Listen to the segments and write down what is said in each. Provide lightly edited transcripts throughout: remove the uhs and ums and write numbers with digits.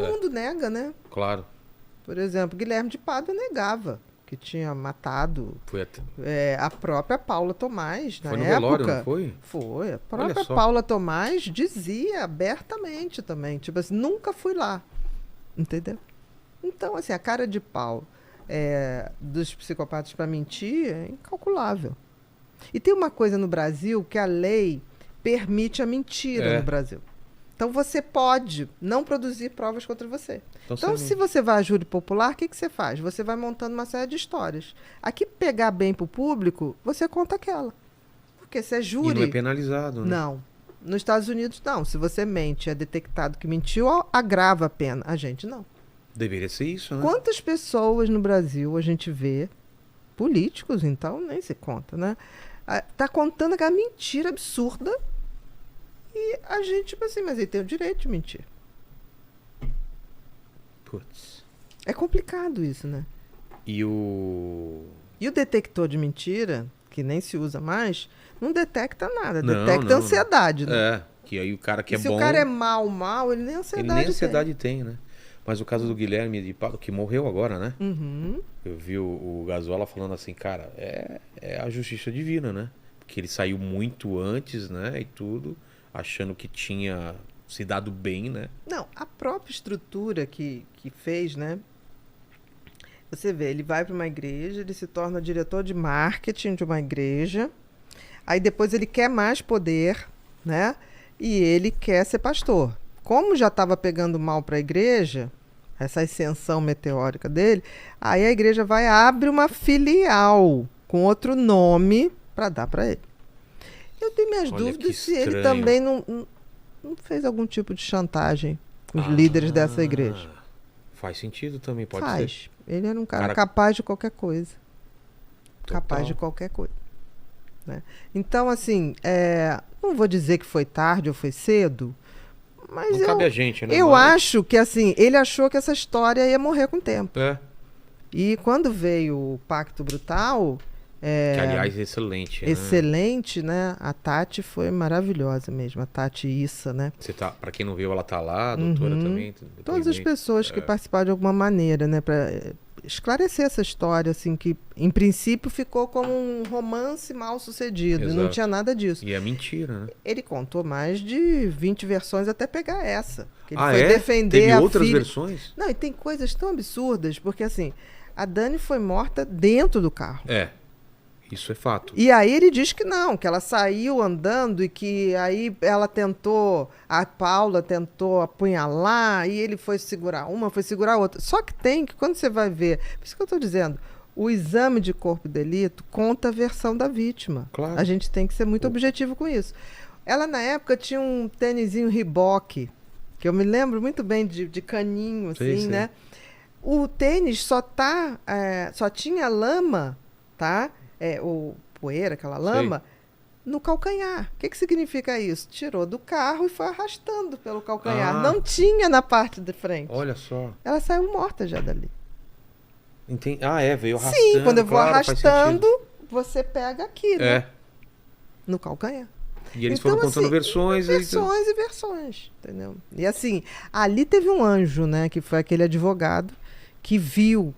mundo nega, né? Claro. Por exemplo, Guilherme de Pádua negava que tinha matado Foi até... a própria Paula Tomás, na Foi no época. velório, não foi? Foi. A Olha própria só. Paula Tomás dizia abertamente também, tipo assim, nunca fui lá. Entendeu? Então, assim, a cara de pau dos psicopatas para mentir é incalculável. E tem uma coisa no Brasil que a lei permite a mentira no Brasil. Então você pode não produzir provas contra você. Então se você vai a júri popular, o que você faz? Você vai montando uma série de histórias. Aqui, pegar bem pro público, você conta aquela. Porque se é júri... E não é penalizado, né? Não. Nos Estados Unidos, não. Se você mente, é detectado que mentiu, agrava a pena. A gente não. Deveria ser isso, né? Quantas pessoas no Brasil a gente vê, políticos, então, nem se conta, né? Tá contando aquela mentira absurda e a gente, tipo assim, mas ele tem o direito de mentir. Putz. É complicado isso, né? E o detector de mentira, que nem se usa mais, não detecta nada. Não, detecta ansiedade, né? É, que aí o cara que é bom... Se o cara é mal, ele nem ansiedade tem, né? Mas o caso do Guilherme de Pádua, que morreu agora, né? Uhum. Eu vi o Gazola falando assim, cara, é a justiça divina, né? Porque ele saiu muito antes, né? E tudo, achando que tinha se dado bem, né? Não, a própria estrutura que fez, né? Você vê, ele vai para uma igreja, ele se torna diretor de marketing de uma igreja, aí depois ele quer mais poder, né? E ele quer ser pastor. Como já estava pegando mal para a igreja, essa ascensão meteórica dele, aí a igreja abre uma filial com outro nome para dar para ele. Eu tenho minhas dúvidas se ele também não fez algum tipo de chantagem com os líderes dessa igreja. Faz sentido também, pode ser. Ele era um cara Cara... capaz de qualquer coisa. Total. Capaz de qualquer coisa. Né? Então, assim, não vou dizer que foi tarde ou foi cedo, mas não cabe a gente, né? Eu acho que, assim, ele achou que essa história ia morrer com o tempo. E quando veio o Pacto Brutal... que, aliás, excelente. Excelente, né? A Tati foi maravilhosa mesmo. A Tati Issa, né? Pra quem não viu, ela tá lá, a doutora também. Todas as pessoas que participaram de alguma maneira, né? Pra esclarecer essa história, assim, que em princípio ficou como um romance mal sucedido. Exato. Não tinha nada disso. E é mentira, né? Ele contou mais de 20 versões até pegar essa. Que ele foi defender Teve a outras filha. Versões? Não, e tem coisas tão absurdas, porque assim, a Dani foi morta dentro do carro. Isso é fato. E aí ele diz que não, que ela saiu andando e que aí a Paula tentou apunhalar e ele foi segurar uma, foi segurar a outra. Só que quando você vai ver, por isso que eu estou dizendo, o exame de corpo de delito conta a versão da vítima. Claro. A gente tem que ser muito objetivo com isso. Ela, na época, tinha um tênisinho Reebok, que eu me lembro muito bem de caninho, assim, sim. né? O tênis só tinha lama, tá? O poeira, aquela lama, no calcanhar. O que significa isso? Tirou do carro e foi arrastando pelo calcanhar. Não tinha na parte de frente. Olha só. Ela saiu morta já dali. Entendi. Veio arrastando. Sim, quando eu vou arrastando, você pega aqui, né? No calcanhar. E eles foram contando versões. Versões e versões, entendeu? E assim, ali teve um anjo, né? Que foi aquele advogado que viu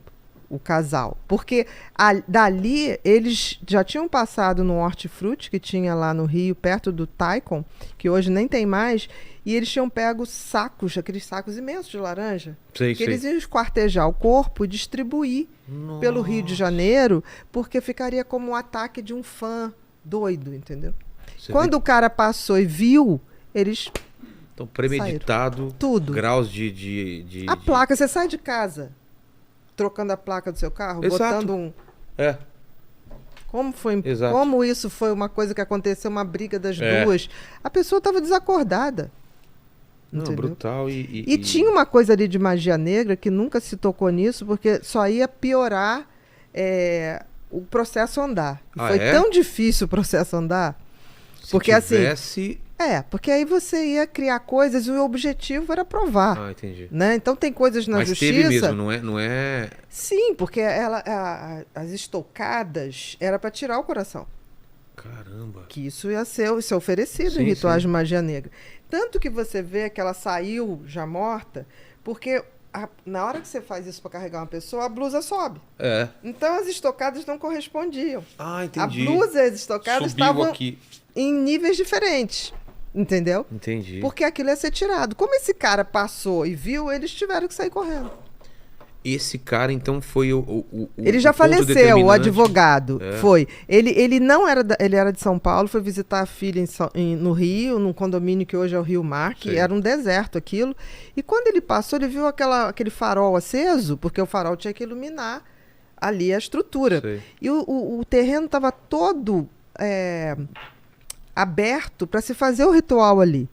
o casal. Porque dali eles já tinham passado no hortifruti que tinha lá no Rio, perto do Taikon, que hoje nem tem mais, e eles tinham pego sacos, aqueles sacos imensos de laranja, eles iam esquartejar o corpo e distribuir pelo Rio de Janeiro, porque ficaria como o ataque de um fã doido, entendeu? Quando o cara passou e viu, eles... Então, premeditado, tudo. Graus de... A placa, você sai de casa trocando a placa do seu carro, botando um... Como isso foi uma coisa que aconteceu, uma briga das duas. A pessoa estava desacordada. Não, brutal. E tinha uma coisa ali de magia negra que nunca se tocou nisso, porque só ia piorar o processo andar. Foi tão difícil o processo andar. Porque assim... porque aí você ia criar coisas e o objetivo era provar. Entendi. Né? Então tem coisas na justiça... Mas teve mesmo, não é... Sim, porque as estocadas era para tirar o coração. Caramba. Que isso ia ser oferecido em rituais de magia negra. Tanto que você vê que ela saiu já morta, porque na hora que você faz isso para carregar uma pessoa, a blusa sobe. Então as estocadas não correspondiam. Ah, entendi. A blusa e as estocadas Subiu estavam aqui. em níveis diferentes. Entendeu? Entendi. Porque aquilo ia ser tirado. Como esse cara passou e viu, eles tiveram que sair correndo. Esse cara, então, foi o ele já o ponto faleceu, o determinante. advogado. Foi. Ele não era ele era de São Paulo, foi visitar a filha no Rio, num condomínio que hoje é o Rio Mar, que era um deserto aquilo. E quando ele passou, ele viu aquele farol aceso, porque o farol tinha que iluminar ali a estrutura. Sei. E o terreno estava todo aberto para se fazer o ritual ali.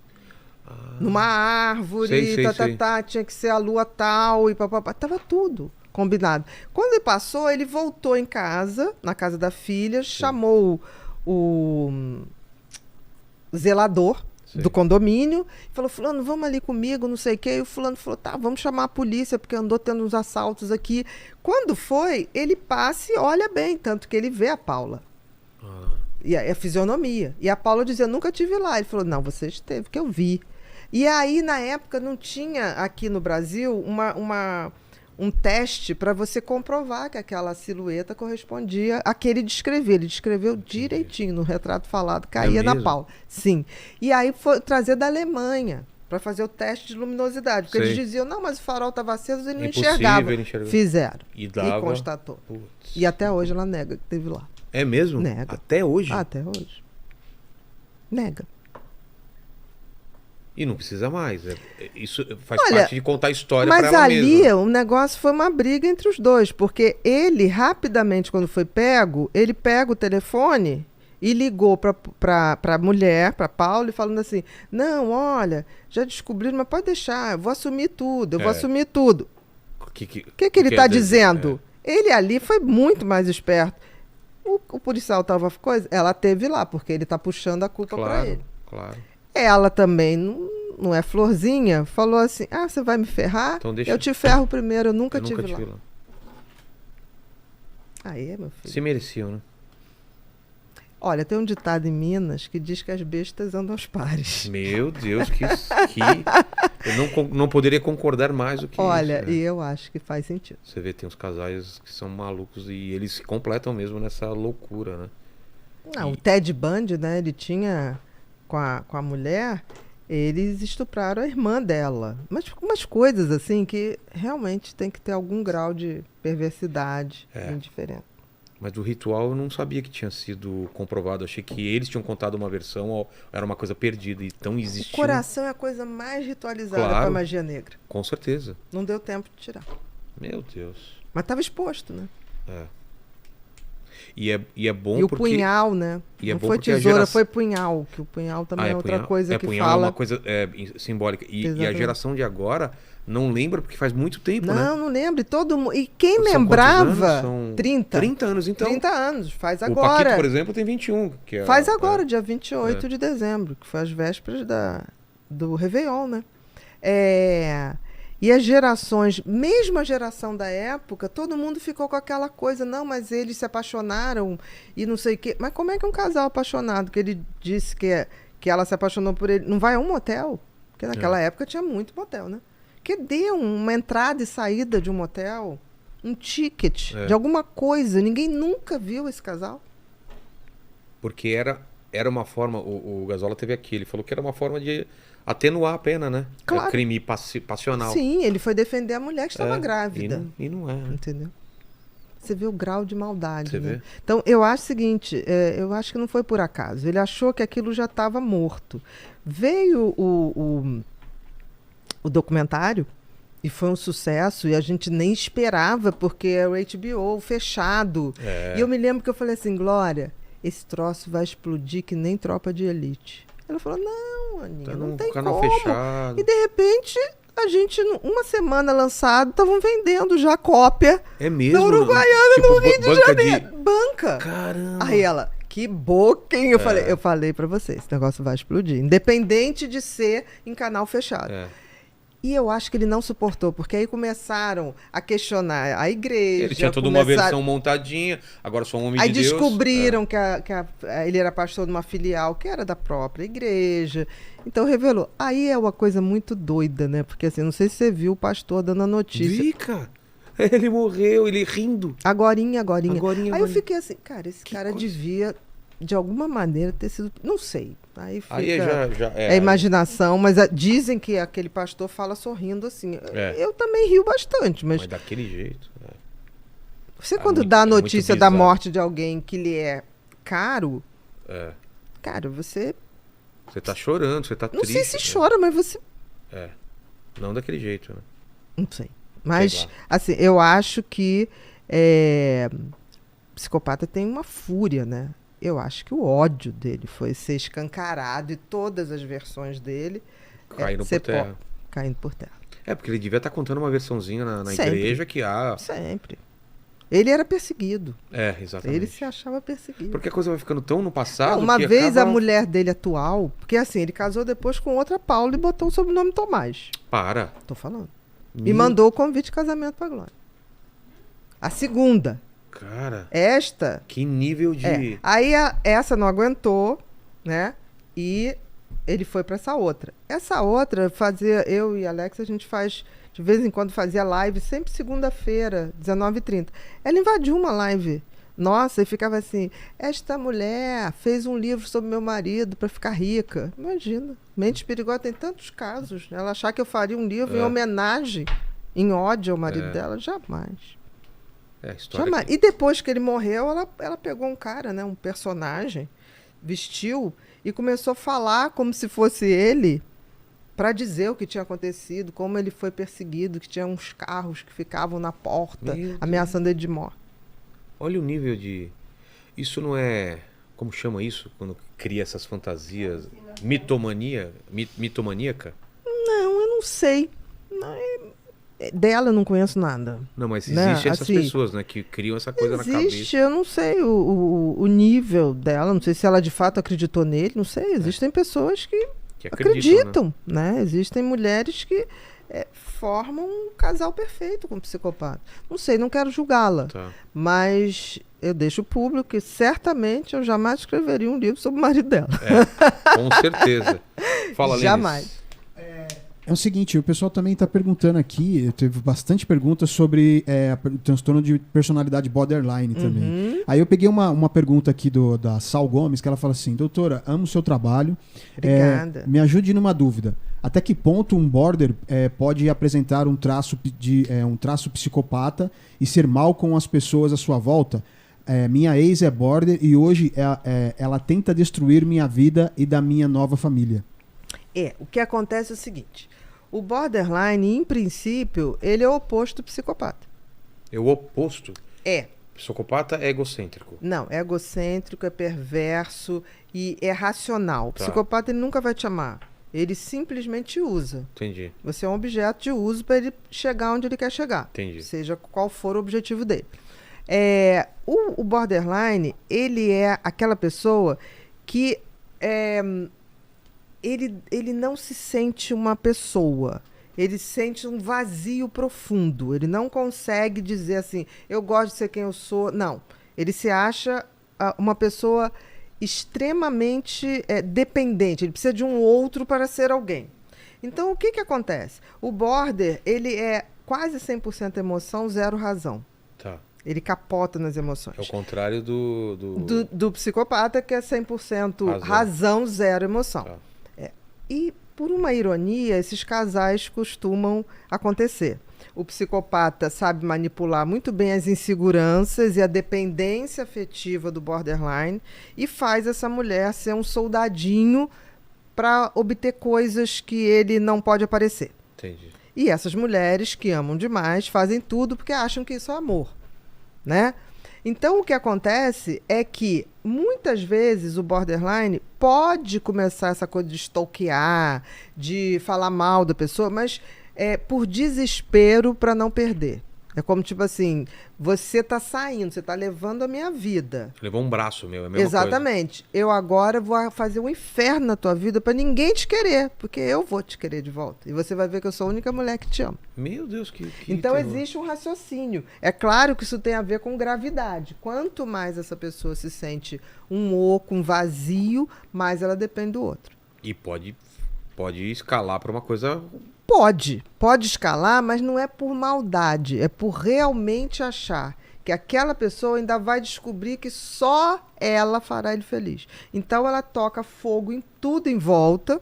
Numa árvore, sei. Tinha que ser a lua tal, e papapá. Tava tudo combinado. Quando ele passou, ele voltou em casa, na casa da filha, chamou o zelador do condomínio, e falou, fulano, vamos ali comigo, não sei o quê. E o fulano falou, tá, vamos chamar a polícia, porque andou tendo uns assaltos aqui. Quando foi, ele passa e olha bem, tanto que ele vê a Paula. E a fisionomia. E a Paula dizia, nunca tive lá. Ele falou, não, você esteve, que eu vi. E aí, na época, não tinha aqui no Brasil um teste para você comprovar que aquela silhueta correspondia à que ele descreveu. Ele descreveu direitinho no retrato falado, caía na Paula. Sim. E aí foi trazer da Alemanha para fazer o teste de luminosidade. Porque eles diziam, não, mas o farol estava aceso e ele não enxergava. Fizeram. E constatou. Putz. E até hoje ela nega que teve lá. É mesmo? Nega. Até hoje? Até hoje. Nega. E não precisa mais. Isso faz parte de contar a história para ela mesma. Mas ali o negócio foi uma briga entre os dois, porque ele, rapidamente, quando foi pego, ele pega o telefone e ligou para a mulher, para Paula, e falando assim, não, olha, já descobriram, mas pode deixar, eu vou assumir tudo, O que ele está dizendo? Ele ali foi muito mais esperto. O policial estava coisa, ela teve lá, porque ele está puxando a culpa para ele. Claro. Ela também não é florzinha, falou assim, você vai me ferrar? Então eu te ferro primeiro, eu nunca tive lá. Aí, meu filho. Se mereciam, né? Olha, tem um ditado em Minas que diz que as bestas andam aos pares. Meu Deus, que eu não poderia concordar mais do que isso. Olha, e eu acho que faz sentido. Você vê, tem uns casais que são malucos e eles se completam mesmo nessa loucura, né? Não, o Ted Bundy, né, ele tinha com a mulher, eles estupraram a irmã dela. Mas umas coisas assim que realmente tem que ter algum grau de perversidade indiferente. Mas do ritual eu não sabia que tinha sido comprovado. Achei que eles tinham contado uma versão, ou era uma coisa perdida. Então existia. O coração é a coisa mais ritualizada para a magia negra. Com certeza. Não deu tempo de tirar. Meu Deus. Mas estava exposto, né? E é bom e porque... o punhal, né? E não foi tesoura, foi punhal. Que o punhal também é outra coisa que punhal fala... é uma coisa simbólica. E a geração de agora não lembra porque faz muito tempo, né? Não lembra. E quem lembrava... São 30. 30 anos, então. 30 anos, faz agora. O Paquito, por exemplo, tem 21. Que faz agora, dia 28 de dezembro, que foi as vésperas do Réveillon, né? E as gerações, mesmo a geração da época, todo mundo ficou com aquela coisa, não, mas eles se apaixonaram e não sei o quê. Mas como é que um casal apaixonado, que ele disse que ela se apaixonou por ele, não vai a um motel? Porque naquela época tinha muito motel, né? Que deu uma entrada e saída de um motel, um ticket de alguma coisa. Ninguém nunca viu esse casal. Porque era uma forma, o Gazola teve aqui, ele falou que era uma forma de atenuar a pena, né? Claro. É crime passional. Sim, ele foi defender a mulher que estava grávida. E não é. Entendeu? Você vê o grau de maldade, Você né? vê? Então, eu acho o seguinte, eu acho que não foi por acaso. Ele achou que aquilo já estava morto. Veio o documentário e foi um sucesso e a gente nem esperava porque é o HBO fechado. E eu me lembro que eu falei assim, Glória, esse troço vai explodir que nem Tropa de Elite. Ela falou, não, Aninha, não tem canal como. Fechado. E de repente, a gente, uma semana lançado, estavam vendendo já cópia. É mesmo? Na Uruguaiana, tipo, no Rio de Janeiro. De... Banca. Caramba. Aí ela, que boca, hein? Eu falei pra você, esse negócio vai explodir. Independente de ser em canal fechado. E eu acho que ele não suportou, porque aí começaram a questionar a igreja. Ele tinha toda uma versão montadinha, agora sou um homem aí de Deus. Aí descobriram que ele era pastor de uma filial que era da própria igreja. Então revelou. Aí é uma coisa muito doida, né? Porque assim, não sei se você viu o pastor dando a notícia. Vi, cara. Ele morreu, ele rindo. Agorinha. Aí eu fiquei assim, cara, esse cara devia, de alguma maneira, ter sido... Não sei. Aí fica... é imaginação, mas dizem que aquele pastor fala sorrindo assim. Eu também rio bastante, mas daquele jeito. Você quando dá a notícia da morte de alguém que lhe é caro, cara, você tá chorando, você tá triste. Não sei se chora, mas você... Não daquele jeito, né? Não sei. Mas, assim, eu acho que psicopata tem uma fúria, né? Eu acho que o ódio dele foi ser escancarado e todas as versões dele caindo por terra. Caindo por terra. Porque ele devia estar contando uma versãozinha na igreja que há... Sempre. Ele era perseguido. Exatamente. Ele se achava perseguido. Porque a coisa vai ficando tão no passado. Uma vez a mulher dele atual, porque assim, ele casou depois com outra Paula e botou o sobrenome Tomás. Para. Tô falando. E mandou o convite de casamento pra Glória. A segunda. Cara. Esta. Que nível de... Aí essa não aguentou, né? E ele foi pra essa outra. Essa outra fazia... Eu e Alex, a gente faz... De vez em quando fazia live, sempre segunda-feira, 19h30. Ela invadiu uma live nossa e ficava assim: esta mulher fez um livro sobre meu marido para ficar rica. Imagina. Mente Perigosa tem tantos casos. Ela achar que eu faria um livro em homenagem, em ódio ao marido dela, jamais. Jamais. E depois que ele morreu, ela pegou um cara, né, um personagem, vestiu e começou a falar como se fosse ele, para dizer o que tinha acontecido, como ele foi perseguido, que tinha uns carros que ficavam na porta, ameaçando ele de morte. Olha o nível de... Isso não é... Como chama isso? Quando cria essas fantasias? Mitomaníaca? Não, eu não sei. Dela eu não conheço nada. Não, mas existem essas pessoas, né? Que criam essa coisa na cabeça. Eu não sei o nível dela. Não sei se ela de fato acreditou nele. Não sei. Existem pessoas que acreditam, né? Existem mulheres que formam um casal perfeito com um psicopata. Não sei, não quero julgá-la. Mas eu deixo público que certamente eu jamais escreveria um livro sobre o marido dela. Com certeza. Fala, Lênis. Jamais. É o seguinte, o pessoal também está perguntando aqui, teve bastante perguntas sobre o transtorno de personalidade borderline também. Aí eu peguei uma pergunta aqui da Sal Gomes, que ela fala assim: doutora, amo o seu trabalho. Obrigada. Me ajude numa dúvida. Até que ponto um border pode apresentar um traço psicopata e ser mal com as pessoas à sua volta? Minha ex é border e hoje ela tenta destruir minha vida e da minha nova família. O que acontece é o seguinte: o borderline, em princípio, ele é o oposto do psicopata. É o oposto? É. Psicopata é egocêntrico. Não, é egocêntrico, é perverso e é racional. O psicopata ele nunca vai te amar. Ele simplesmente te usa. Entendi. Você é um objeto de uso para ele chegar onde ele quer chegar. Entendi. Seja qual for o objetivo dele. O borderline, ele é aquela pessoa que... Ele não se sente uma pessoa. Ele sente um vazio profundo. Ele não consegue dizer assim: eu gosto de ser quem eu sou. Não. Ele se acha uma pessoa extremamente dependente. Ele precisa de um outro para ser alguém. Então, o que acontece? O border, ele é quase 100% emoção, 0 razão. Tá. Ele capota nas emoções. É o contrário do psicopata, que é 100% razão, 0 emoção. Tá. E, por uma ironia, esses casais costumam acontecer. O psicopata sabe manipular muito bem as inseguranças e a dependência afetiva do borderline e faz essa mulher ser um soldadinho para obter coisas que ele não pode aparecer. Entendi. E essas mulheres que amam demais fazem tudo porque acham que isso é amor, né? Então, o que acontece é que, muitas vezes, o borderline pode começar essa coisa de stalkear, de falar mal da pessoa, mas por desespero para não perder. É como, tipo assim, você tá saindo, você tá levando a minha vida. Levou um braço meu, é a mesma Exatamente. Eu agora vou fazer um inferno na tua vida pra ninguém te querer, porque eu vou te querer de volta. E você vai ver que eu sou a única mulher que te ama. coisa. Meu Deus, que Então terror. existe um raciocínio. É claro que isso tem a ver com gravidade. Quanto mais essa pessoa se sente um oco, um vazio, mais ela depende do outro. E pode escalar pra uma coisa... Pode escalar, mas não é por maldade, é por realmente achar que aquela pessoa ainda vai descobrir que só ela fará ele feliz. Então ela toca fogo em tudo em volta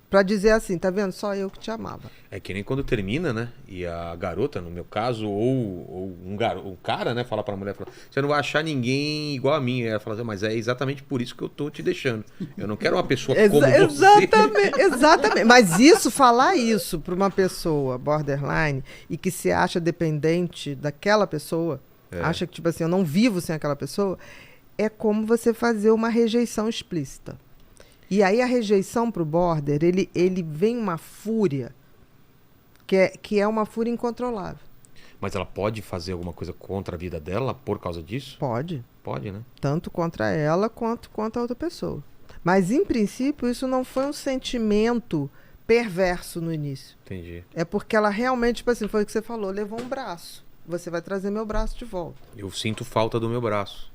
pra dizer assim, tá vendo? Só eu que te amava. É que nem quando termina, né? E a garota, no meu caso, ou um cara, né? Fala pra mulher, fala, você não vai achar ninguém igual a mim. Aí ela fala assim, mas é exatamente por isso que eu tô te deixando. Eu não quero uma pessoa como você. Exatamente. Mas falar isso pra uma pessoa borderline e que se acha dependente daquela pessoa, acha que, tipo assim, eu não vivo sem aquela pessoa, é como você fazer uma rejeição explícita. E aí a rejeição pro border, ele vem uma fúria que é uma fúria incontrolável. Mas ela pode fazer alguma coisa contra a vida dela por causa disso? Pode. Pode, né? Tanto contra ela quanto contra a outra pessoa. Mas, em princípio, isso não foi um sentimento perverso no início. Entendi. É porque ela realmente, tipo assim, foi o que você falou, levou um braço. Você vai trazer meu braço de volta. Eu sinto falta do meu braço.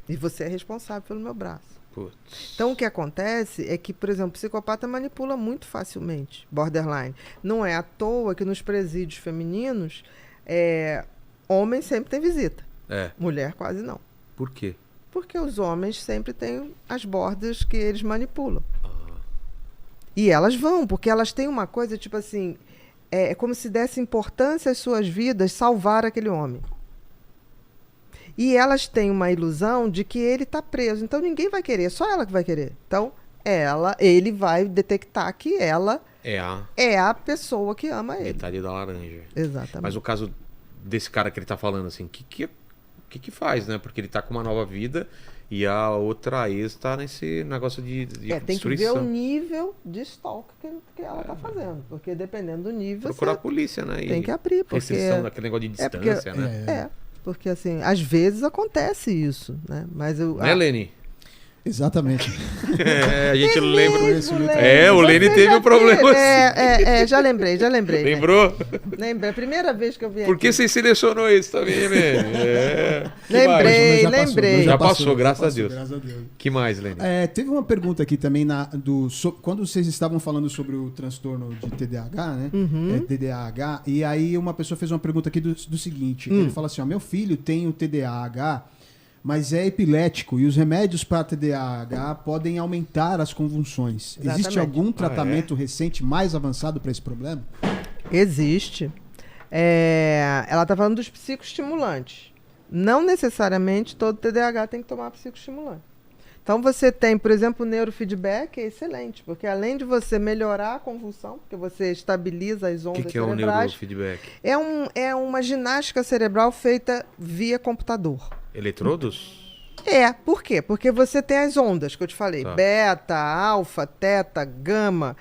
E você é responsável pelo meu braço. Putz. Então, o que acontece é que, por exemplo, o psicopata manipula muito facilmente, borderline. Não é à toa que nos presídios femininos, homem sempre tem visita. É. Mulher quase não. Por quê? Porque os homens sempre têm as bordas que eles manipulam. E elas vão, porque elas têm uma coisa, tipo assim, é como se desse importância às suas vidas salvar aquele homem. E elas têm uma ilusão de que ele está preso. Então ninguém vai querer, só ela que vai querer. Então ele vai detectar que ela é a pessoa que ama ele. Metade da laranja. Exatamente. Mas o caso desse cara que ele tá falando, assim, o que faz, né? Porque ele tá com uma nova vida e a outra ex tá nesse negócio de tem que ver destruição. o nível de stalk que ela tá fazendo. Porque dependendo do nível, Procurar a você polícia, né? tem que abrir. Porque Restrição daquele negócio de distância, né? Porque assim, às vezes acontece isso, né? Mas Né, Lene? Exatamente. A gente lembra. Lene, O Lene teve um problema assim. Já lembrei. Lembrou? Lembrei, a primeira vez que eu vi Por que aqui. você selecionou esse também, Lene? Lembrei. Já passou, graças a Deus. Graças a Deus. Que mais, Lene? Teve uma pergunta aqui também quando vocês estavam falando sobre o transtorno de TDAH, né? TDAH, e aí uma pessoa fez uma pergunta aqui do seguinte: ele fala assim, meu filho tem o TDAH, mas é epilético e os remédios para TDAH podem aumentar as convulsões. Exatamente. Existe algum tratamento recente mais avançado para esse problema? Existe. Ela está falando dos psicoestimulantes. Não necessariamente todo TDAH tem que tomar psicoestimulante. Então você tem, por exemplo, o neurofeedback, é excelente, porque além de você melhorar a convulsão, porque você estabiliza as ondas que é o cerebrais, neurofeedback? é uma ginástica cerebral feita via computador. Eletrodos? Por quê? Porque você tem as ondas que eu te falei, Tá. beta, alfa, teta, gama,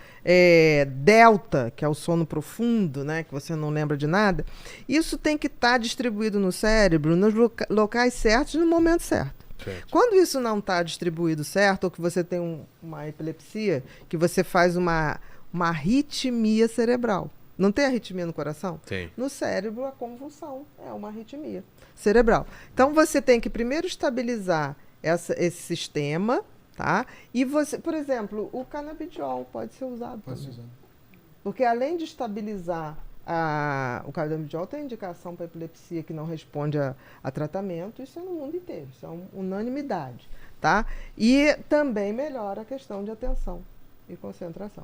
delta, que é o sono profundo, né, que você não lembra de nada. Isso tem que estar distribuído no cérebro nos locais certos no momento certo. Certo. Quando isso não está distribuído certo, ou que você tem uma epilepsia, que você faz uma arritmia cerebral. Não tem arritmia no coração? Tem. No cérebro, a convulsão é uma arritmia cerebral. Então, você tem que primeiro estabilizar esse sistema, tá? E você, por exemplo, o canabidiol pode ser usado. Porque além de estabilizar o canabidiol, tem indicação para epilepsia que não responde a tratamento. Isso é no mundo inteiro, isso é uma unanimidade, tá? E também melhora a questão de atenção e concentração.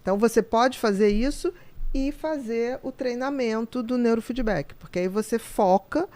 Então, você pode fazer isso e fazer o treinamento do neurofeedback, porque aí você foca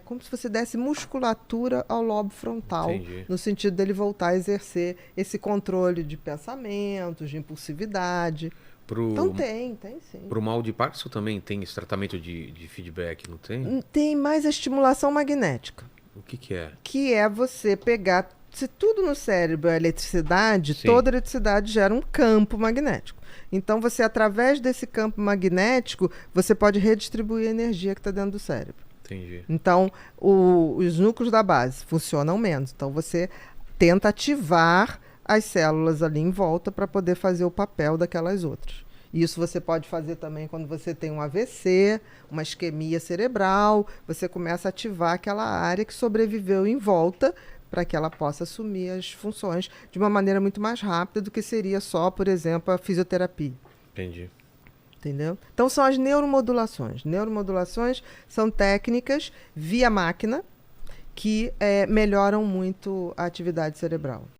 como se você desse musculatura ao lobo frontal, Entendi. no sentido dele voltar a exercer esse controle de pensamentos, de impulsividade. Então tem sim. Pro mal de Parkinson também tem esse tratamento de feedback, não tem? Tem mais a estimulação magnética, O que é? que é você pegar... Se tudo no cérebro é eletricidade, Sim. toda eletricidade gera um campo magnético. Então, você, através desse campo magnético, você pode redistribuir a energia que está dentro do cérebro. Entendi. Então, os núcleos da base funcionam menos. Então, você tenta ativar as células ali em volta para poder fazer o papel daquelas outras. Isso você pode fazer também quando você tem um AVC, uma isquemia cerebral. Você começa a ativar aquela área que sobreviveu em volta para que ela possa assumir as funções de uma maneira muito mais rápida do que seria só, por exemplo, a fisioterapia. Entendi. Entendeu? Então, são as neuromodulações. Neuromodulações são técnicas via máquina que melhoram muito a atividade cerebral.